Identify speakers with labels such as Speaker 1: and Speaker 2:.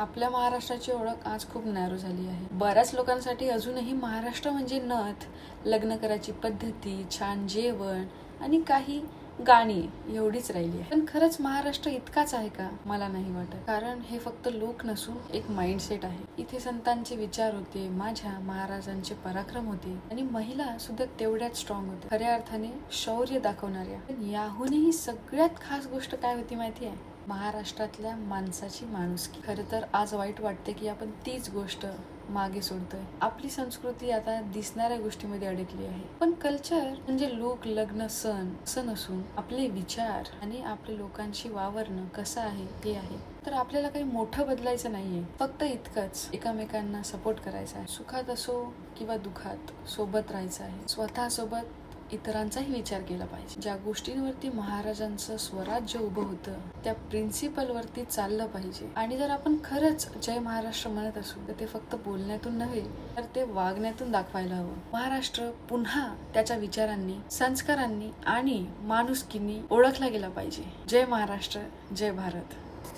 Speaker 1: आपल्या महाराष्ट्राची ओळख आज खूप नॅरो झाली आहे. बऱ्याच लोकांसाठी अजूनही महाराष्ट्र म्हणजे नथ, लग्न करायची पद्धती, छान जेवण आणि काही गाणी एवढीच राहिली आहे. पण खरंच महाराष्ट्र इतकाच आहे का? मला नाही वाटत. कारण हे फक्त लोक नसून एक माइंडसेट आहे. इथे संतांचे विचार होते, माझ्या महाराजांचे पराक्रम होते आणि महिला सुद्धा तेवढ्याच स्ट्रॉंग होत्या, खऱ्या अर्थाने शौर्य दाखवणाऱ्या. पण याहूनही सगळ्यात खास गोष्ट काय होती माहिती आहे? महाराष्ट्रातल्या माणसाची माणुसकी. खरं तर आज वाईट वाटते की आपण तीच गोष्ट मागे सोडतोय. आपली संस्कृती आता दिसणाऱ्या गोष्टीमध्ये अडकली आहे. पण कल्चर म्हणजे लोक, लग्न, सण नसून आपले विचार आणि आपल्या लोकांशी वावरणं कसं आहे हे आहे. तर आपल्याला काही मोठं बदलायचं नाहीये, फक्त इतकंच एकमेकांना सपोर्ट करायचा आहे. सुखात असो किंवा दुखात सोबत राहायचं आहे. स्वतःसोबत इतरांचाही विचार केला पाहिजे. ज्या गोष्टींवरती महाराजांचं स्वराज्य उभं होतं त्या प्रिन्सिपल वरती चाललं पाहिजे. आणि जर आपण खरंच जय महाराष्ट्र म्हणत असू तर ते फक्त बोलण्यातून नव्हे तर ते वागण्यातून दाखवायला हवं. महाराष्ट्र पुन्हा त्याच्या विचारांनी, संस्कारांनी आणि माणुसकीनी ओळखला गेला पाहिजे. जय महाराष्ट्र, जय भारत.